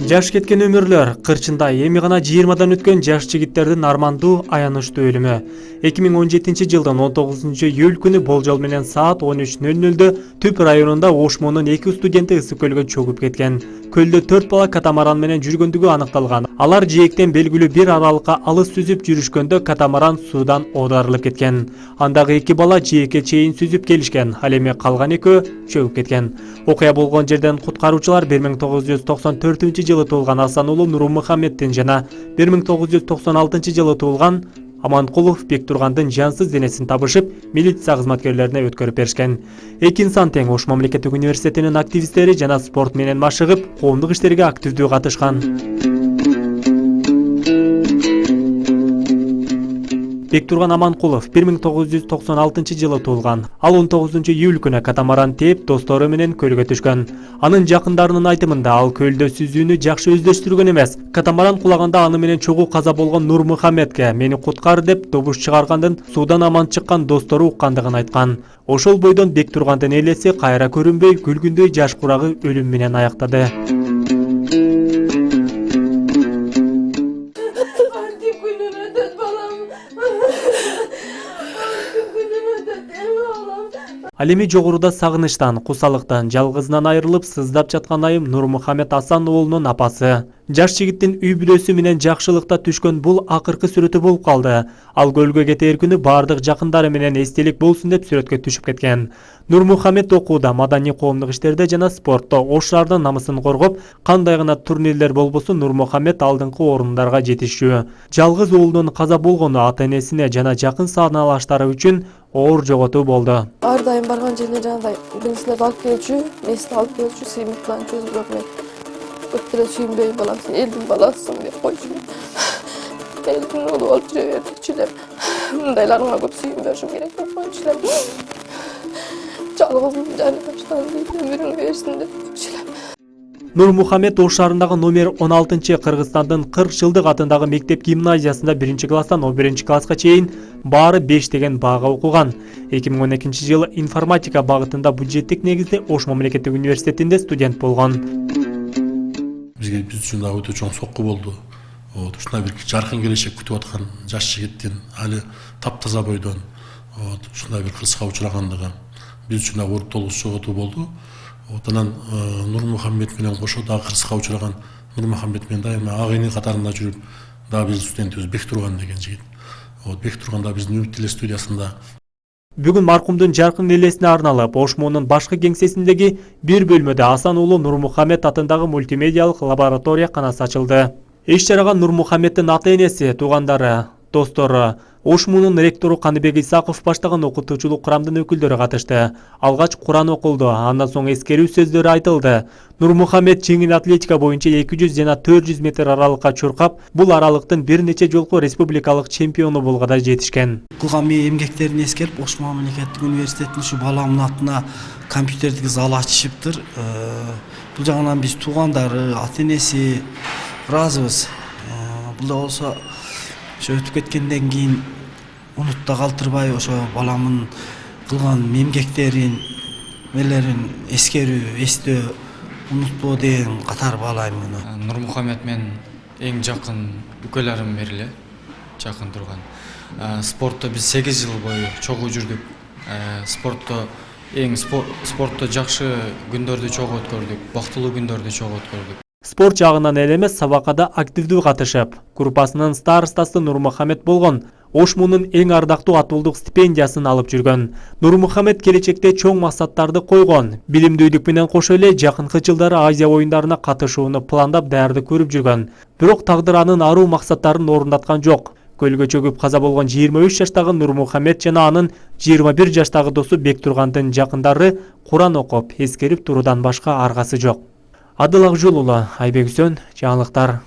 Жаш кеткен өмүрлөр кырчында эми гана 20дан өткөн жаш жигиттердин армандуу аянычтуу өлүмү. 2017-жылдын 19-июль күнү болжол менен саат 13:00 Түп районунда Ошмонун 2 студенти ысык көлгө чөгүп кеткен. Көлдө 4 бала катамаран менен жүргөндүгү аныкталган. Алар жээктен белгилүү бир аралыкка алыс сүзүп жүрүшкөндө катамаран суудан оодарылып кеткен. Андагы 2 бала жээкке чейин сүзүп келишкен, ал эми калган экөө чөгүп кеткен. Окуя болгон жерден куткаруучулар 1994-жылы туулган Асан уулу Нурмухаммеддин жана 1996-жылы туулган Аманкулов Бектургандын жансыз денесин табышып, милиция кызматкерлерине өткөрүп беришкен. Эки инсан тең Ош мамлекеттик университетинин активисттери жана спорт менен машыгып, коомдук иштерге активдүү катышкан. Бектурган Аманкулов 1996-жылы туулган. Ал 19-июль күнү катамаран тээп, достору менен көлгө түшкөн. Анын жакындарынын айтымында ал көлдө сүзүүнү жакшы өздөштүргөн эмес. Катамаран кулаганда аны менен чогуу каза болгон Нурмухаммедке "Мени куткар" деп добуш чыгаргандын суудан аман чыккан достору уккандыгын айткан. Ошол бойдон Бектургандын элеси кайра көрүнбөй, күлгүндөй жаш курагы өлүм менен аяктады. Ал эми жогоруда сагынычтан, кусалыктан, жалгызынан айрылып сыздап жаткан айым Нурмухаммед Асан уулунун апасы. Жаш жигиттин үй бүлөсү менен жакшылыкта түшкөн бул акыркы сүрөтү болуп калды. Ал көлгө кетээр күнү бардык жакындары менен эстелик болсун деп сүрөткө түшүп кеткен. Нурмухаммед окууда, маданий коомдук иштерде жана спортто Ош шаарынын намысын коргоп, кандай гана турнирлер болбосун Нурмухаммед алдыңкы орундарга жетишчү. Жалгыз уулунун каза болгону ата-энесине жана жакын сааналаштары үчүн оор жоготуу болду. Ар дайым барган жерине жандай биринчилерди алып келчү, эсин алып келчү, сыймыктан чөз бирок мен көп деле сүйүнбөй балам, сен элдин баласысың деп койчу. Элдин уулу болуп жүрө бердикчи деп. Мындайларыңа көп сүйүнбөшүң керек деп койчу элем. Жалгызым жаны таштан өмүрүн берсин деп койчу элем. Нурмухаммед Ош шаарындагы номер 16 Кыргызстандын 40 жылдык атындагы мектеп гимназиясында 1-класстан 11-класска чейин баары 5 деген баага окуган. 2012-жылы информатика багытында бюджеттик негизде Ош мамлекеттик университетинде студент болгон. Биз үчүн да өтө чоң сокку болду. Ушундай бир жаркын келечек күтүп аткан жаш жигиттин али таптаза бойдон ушундай бир кырсыкка учурагандыгы биз үчүн да уруктолуу жоготуу болду. Анан Нурмухаммед менен кошо дагы кырсыкка учураган Нурмухаммед менен дайыма агайны катарында жүрүп, дагы биздин студентибиз Бектурган деген жигит. Бектурган да биздин Үмүт теле студиясында. Бүгүн маркумдун жаркын элесине арналып, Ошмонун башкы кеңсесиндеги бир бөлмөдө Асан уулу Нурмухаммед атындагы мультимедиалык лаборатория канасы ачылды. Иш чарага Нурмухаммеддин ата-энеси, туугандары, достору, Ошмонун ректору Каныбек Исаков баштаган окутуучулук курамдын өкүлдөрү катышты. Алгач Куран окулду, андан соң эскерүү сөздөрү айтылды. Нурмухаммед жеңил атлетика боюнча 200 жана 400 метр аралыкка чуркап, бул аралыктын бир нече жолку республикалык чемпиону болгода жетишкен. Кылган эмгектерин эскерип, Ош мамлекеттик университетинин ушу баламдын атына компьютердик зал ачышыптыр. Бул жагынан биз туугандары, ата-энеси ыраазыбыз. Бул да болсо ошо өтүп кеткенден кийин унутта калтырбай ошо баламдын кылган эмгектерин, мелерин эскерүү, эстөө, унутпоо деген катар баалайм муну. Нурмухаммед мен эң жакын үкөлөрүм бериле, жакын турган. Спортто биз 8 жыл бою чогуу жүрдүк. Спортто жакшы күндөрдү чогуу өткөрдүк, бактылуу күндөрдү чогуу өткөрдүк. Спорт жагынан эле эмес, сабакада активдүү катышып, группасынын старостасы Нурмухаммед болгон. Ошмонун эң ардактуу атуулдук стипендиясын алып жүргөн. Нурмухаммед келечекте чоң максаттарды койгон. Билимдүүлүк менен кошо эле жакынкы жылдары Азия оюндарына катышууну пландап даярдык көрүп жүргөн. Бирок тагдыр анын аруу максаттарын орундаткан жок. Көлгө чөгүп каза болгон 23 жаштагы Нурмухаммед жана анын 21 жаштагы досу Бектургандын жакындары Куран окуп, эскерип туруудан башка аргасы жок. Адыл Акжол уулу, Айбек Үсөн, жаңылыктар.